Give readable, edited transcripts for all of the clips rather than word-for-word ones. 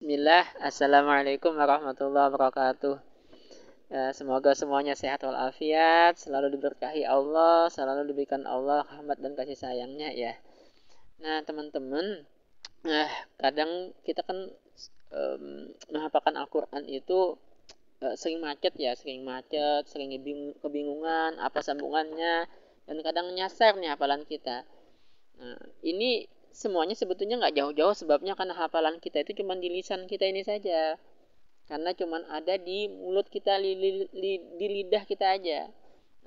Bismillah, Assalamualaikum warahmatullahi wabarakatuh. Semoga semuanya sehat walafiat, selalu diberkahi Allah, selalu diberikan Allah rahmat dan kasih sayangnya ya. Nah teman-teman, kadang kita kan menghafalkan Al-Quran itu sering macet ya, sering kebingungan apa sambungannya, dan kadang nyasar nih hafalan kita. Nah, ini semuanya sebetulnya nggak jauh-jauh sebabnya karena hafalan kita itu cuma di lisan kita ini saja. Karena cuma ada di mulut kita, di lidah kita aja.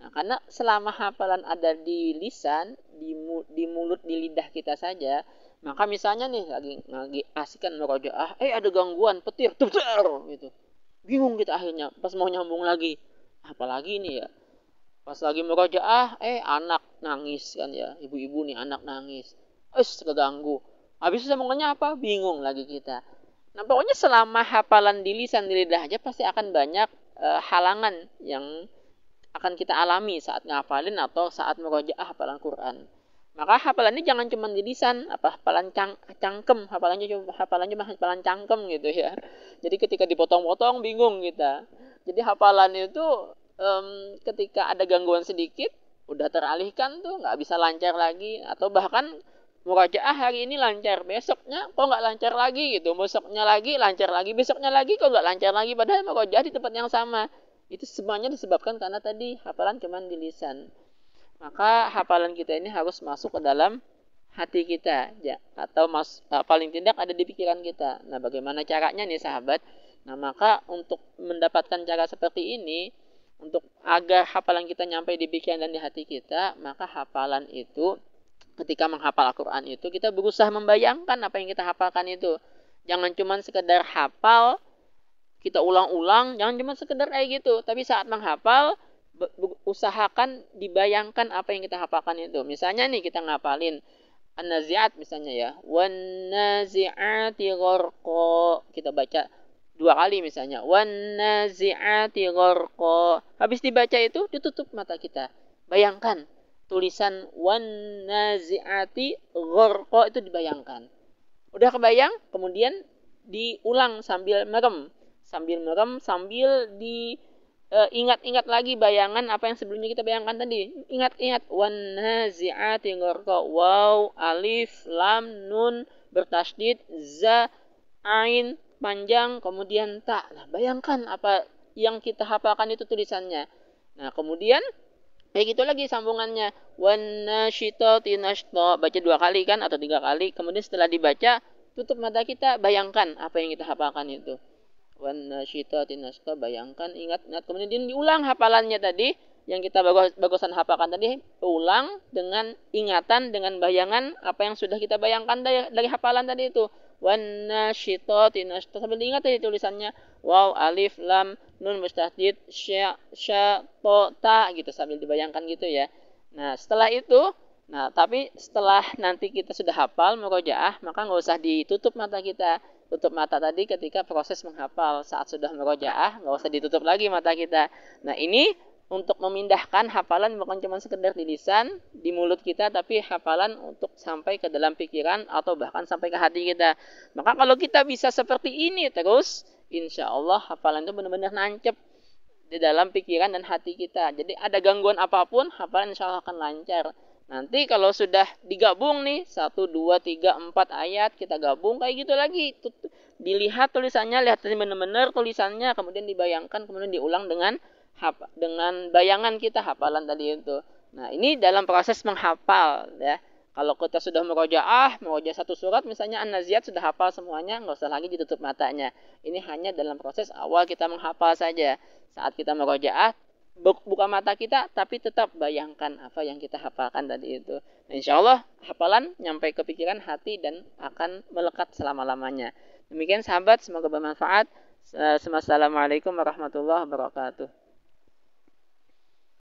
Nah, karena selama hafalan ada di lisan, di mulut, di lidah kita saja, maka misalnya nih lagi asikan merojaah, ada gangguan petir, gitu. Bingung kita akhirnya pas mau nyambung lagi. Apalagi ini ya, pas lagi merojaah, anak nangis kan ya, ibu-ibu nih anak nangis, keganggu. Habis sambungannya apa? Bingung lagi kita. Nah pokoknya selama hafalan di lisan di lidah aja pasti akan banyak halangan yang akan kita alami saat ngafalin atau saat merojaah hafalan Quran. Maka hafalan ini jangan cuma di lisan, hafalan cangkem, hafalannya hafalan cangkem gitu ya. Jadi ketika dipotong-potong bingung kita. Jadi hafalan itu ketika ada gangguan sedikit udah teralihkan tuh nggak bisa lancar lagi, atau bahkan murojaah hari ini lancar, besoknya kok nggak lancar lagi gitu, besoknya lagi lancar lagi, besoknya lagi kok nggak lancar lagi, padahal murojaah di tempat yang sama. Itu semuanya disebabkan karena tadi hafalan cuman di lisan. Maka hafalan kita ini harus masuk ke dalam hati kita ya, atau paling tidak ada di pikiran kita. Nah bagaimana caranya nih sahabat? Nah maka untuk mendapatkan cara seperti ini, untuk agar hafalan kita nyampe di pikiran dan di hati kita, maka hafalan itu, ketika menghafal Al-Quran itu kita berusaha membayangkan apa yang kita hafalkan itu. Jangan cuma sekedar hafal, kita ulang-ulang, jangan cuma sekedar kayak gitu. Tapi saat menghafal, usahakan dibayangkan apa yang kita hafalkan itu. Misalnya nih kita ngapalin An-Nazi'at misalnya ya. Wan-Nazi'ati gharqa. Kita baca 2 kali misalnya. Wan-Nazi'ati gharqa. Habis dibaca itu ditutup mata kita. Bayangkan tulisan wan-nazi'ati gharqa itu dibayangkan. Udah kebayang, kemudian diulang sambil merem, sambil ingat-ingat lagi bayangan apa yang sebelumnya kita bayangkan tadi. Ingat-ingat wan-nazi'ati gharqa, waw, alif, lam, nun bertasydid, za, ain panjang, kemudian ta. Nah, bayangkan apa yang kita hafalkan itu tulisannya. Nah, kemudian kayak gitu lagi sambungannya. Wan nasyitati nashta. Baca 2 kali kan atau 3 kali. Kemudian setelah dibaca, tutup mata kita, bayangkan apa yang kita hafalkan itu. Wan nasyitati nashta, bayangkan, ingat. Kemudian diulang hafalannya tadi yang kita bagusan hafalkan tadi, ulang dengan ingatan, dengan bayangan apa yang sudah kita bayangkan dari hafalan tadi itu. Wan nasyitati nashta, sambil diingat tadi tulisannya. Waw, alif, lam, nun mustasydid, sya, to, ta gitu, sambil dibayangkan gitu ya. Nah setelah itu, tapi setelah nanti kita sudah hafal murojaah, maka nggak usah ditutup mata kita. Tutup mata tadi ketika proses menghafal. Saat sudah murojaah nggak usah ditutup lagi mata kita. Nah ini untuk memindahkan hafalan bukan cuma sekedar di lisan, di mulut kita, tapi hafalan untuk sampai ke dalam pikiran atau bahkan sampai ke hati kita. Maka kalau kita bisa seperti ini terus, insya Allah hafalan itu benar-benar nancep di dalam pikiran dan hati kita. Jadi ada gangguan apapun, hafalan insya Allah akan lancar. Nanti kalau sudah digabung nih, 1, 2, 3, 4 ayat, kita gabung kayak gitu lagi. Dilihat tulisannya, lihat benar-benar tulisannya, kemudian dibayangkan, kemudian diulang dengan bayangan kita hafalan tadi itu. Nah ini dalam proses menghafal ya. Kalau kita sudah merojaah satu surat misalnya An-Nazi'at sudah hafal semuanya, nggak usah lagi ditutup matanya. Ini hanya dalam proses awal kita menghafal saja. Saat kita merojaah, buka mata kita, tapi tetap bayangkan apa yang kita hafalkan tadi itu. Nah, insya Allah hafalan nyampe ke pikiran hati dan akan melekat selama-lamanya. Demikian sahabat, semoga bermanfaat. Assalamualaikum warahmatullahi wabarakatuh.